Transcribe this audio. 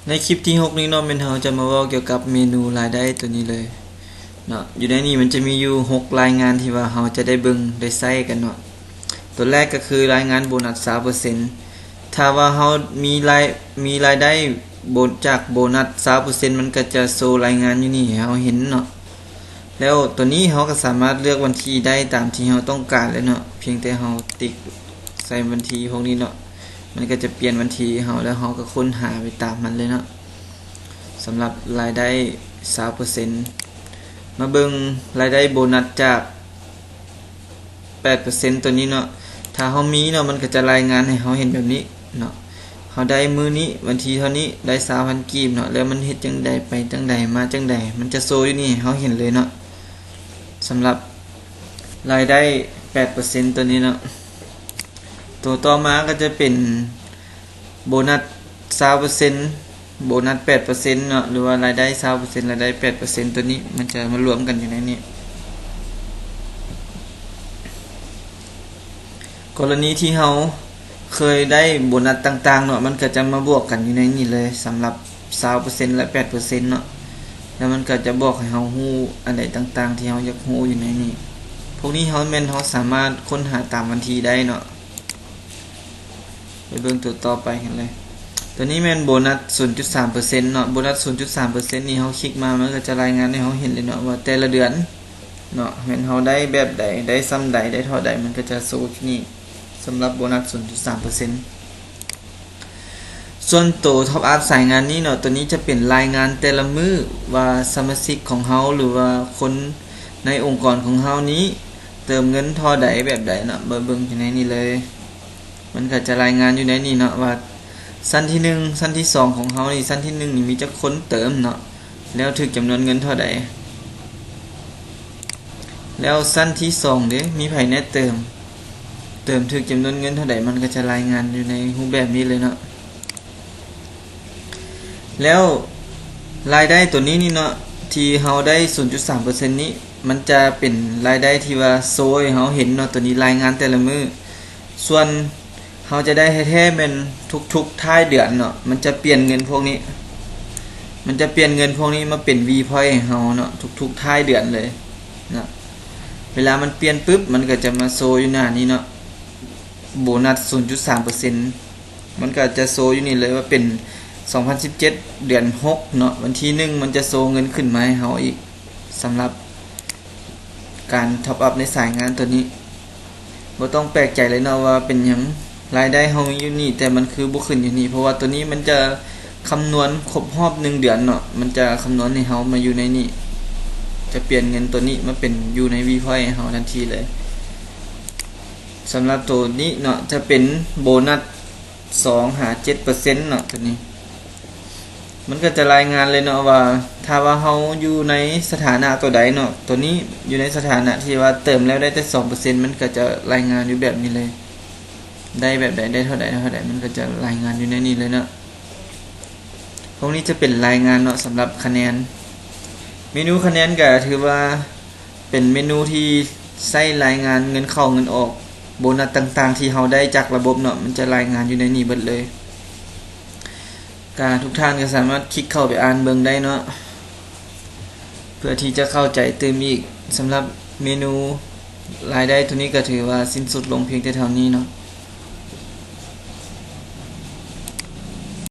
ในคลิปที่6นี้เนาะเฮาจะมาเว้าเกี่ยวกับเมนูรายได้ตัวนี้เลยเนาะอยู่ในนี้มันจะมีอยู่6รายงานที่ว่าเฮาจะได้เบิ่งได้ใช้กันเนาะตัวแรกก็คือรายงานโบนัส 20% ถ้าว่าเฮามีรายได้จากโบนัส 20% มันก็จะโชว์รายงานอยู่นี่ให้เฮาเห็นเนาะแล้วตัวนี้เฮาก็สามารถเลือกวันที่ได้ตามที่เฮาต้องการเลยเนาะเพียงแต่เฮาติ๊กใส่วันที่พวกนี้เนาะมันก็จะเปลี่ยนวันที่เฮาแล้วเฮาก็ค้นหาไปตามมันเลยเนาะสำหรับรายได้ 20% มาเบิ่งรายได้โบนัสจาก 8% ตัวนี้เนาะถ้าเฮามีเนาะมันก็จะรายงานให้เฮาเห็นแบบนี้เนาะเฮาได้มื้อนี้วันที่เท่านี้ได้ 3,000 กีบเนาะแล้วมันเฮ็ดจังใดไปจังใดมาจังใดมันจะโชว์อยู่นี่ให้เฮาเห็นเลยเนาะสำหรับรายได้ 8% ตัวนี้เนาะตัวต่อมาก็จะเป็นโบนัส 20% โบนัส 8% เนาะหรือว่ารายได้ 20% รายได้ 8% ตัวนี้มันจะมารวมกันอยู่ในนี้กรณีที่เฮาเคยได้โบนัสต่างๆเนาะมันก็จะมาบวกกันอยู่ในนี้เลยสำหรับ 20% และ 8% เนาะแล้วมันก็จะบอกให้เฮาฮู้อันใดต่างๆที่เฮาอยากฮู้อยู่ในนี้พวกนี้เฮาสามารถค้นหาตามวันที่ได้เนาะไปเบิ่งตัวต่อไปกันเลยตัวนี้แม่นโบนัส 0.3% เนาะโบนัส 0.3% นี่เฮาคลิกมามันก็จะรายงานให้เฮาเห็นเลยเนาะว่าแต่ละเดือนเนาะแม่นเฮาได้แบบใดได้ซ้ำใดได้เท่าใดมันก็จะโชว์ที่นี่สำหรับโบนัส 0.3% ส่วนตัวท็อปอัพสายงานนี้เนาะตัวนี้จะเป็นรายงานแต่ละมื้อว่าสมาชิกของเฮาหรือว่าคนในองค์กรของเฮานี้เติมเงินเท่าใดแบบใดเนาะเบิ่งอยู่ในนี้เลยมันก็จะรายงานอยู่ในนี้เนาะว่าชั้นที่1ชั้นที่2ของเฮานี่ชั้นที่1นี่มีจักคนเติมเนาะแล้วถึกจำนวนเงินเท่าใดแล้วชั้นที่2เด้มีไผแน่เติมถึกจำนวนเงินเท่าใดมันก็จะรายงานอยู่ในรูปแบบนี้เลยเนาะแล้วรายได้ตัวนี้นี่เนาะที่เฮาได้ 0.3% นี้มันจะเป็นรายได้ที่ว่าโซยเฮาเห็นเนาะตัวนี้รายงานแต่ละมื้อส่วนเฮาจะได้แท้ๆเป็นทุกๆท้ายเดือนเนาะมันจะเปลี่ยนเงินพวกนี้มาเป็น V point ให้เฮาเนาะทุกๆท้ายเดือนเลยเนาะเวลามันเปลี่ยนปึ๊บมันก็จะมาโซอยู่หน้านี้เนาะโบนัส 0.3% มันก็จะโซอยู่นี่เลยว่าเป็น2017เดือน6เนาะวันที่1มันจะโซเงินขึ้นมาให้เฮาอีกสำหรับการท็อปอัพในสายงานตัวนี้บ่ต้องแปลกใจเลยเนาะว่าเป็นหยังรายได้เฮามีอยู่นี่แต่มันคือบ่ขึ้นอยู่นี่เพราะว่าตัวนี้มันจะคำนวณครบรอบ1เดือนเนาะมันจะคำนวณให้เฮามาอยู่ในนี้จะเปลี่ยนเงินตัวนี้มาเป็นอยู่ใน V point ให้เฮาทันทีเลยสำหรับตัวนี้เนาะจะเป็นโบนัส 2-7% เนาะตัวนี้มันก็จะรายงานเลยเนาะว่าถ้าว่าเฮาอยู่ในสถานะตัวใดเนาะตัวนี้อยู่ในสถานะที่ว่าเติมแล้วได้แต่ 2% มันก็จะรายงานอยู่แบบนี้เลยได้แบบใดได้เท่าใดมันก็จะรายงานอยู่ในนี้เลยเนาะพวกนี้จะเป็นรายงานเนาะสำหรับคะแนนเมนูคะแนนก็ถือว่าเป็นเมนูที่ใช้รายงานเงินเข้าเงินออกโบนัสต่างๆที่เฮาได้จากระบบเนาะมันจะรายงานอยู่ในนี้เบิดเลยทุกท่านก็สามารถคลิกเข้าไปอ่านเบิ่งได้เนาะเพื่อที่จะเข้าใจเติมอีกสำหรับเมนูรายได้ตัวนี้ก็ถือว่าสิ้นสุดลงเพียงแต่เท่านี้เนาะ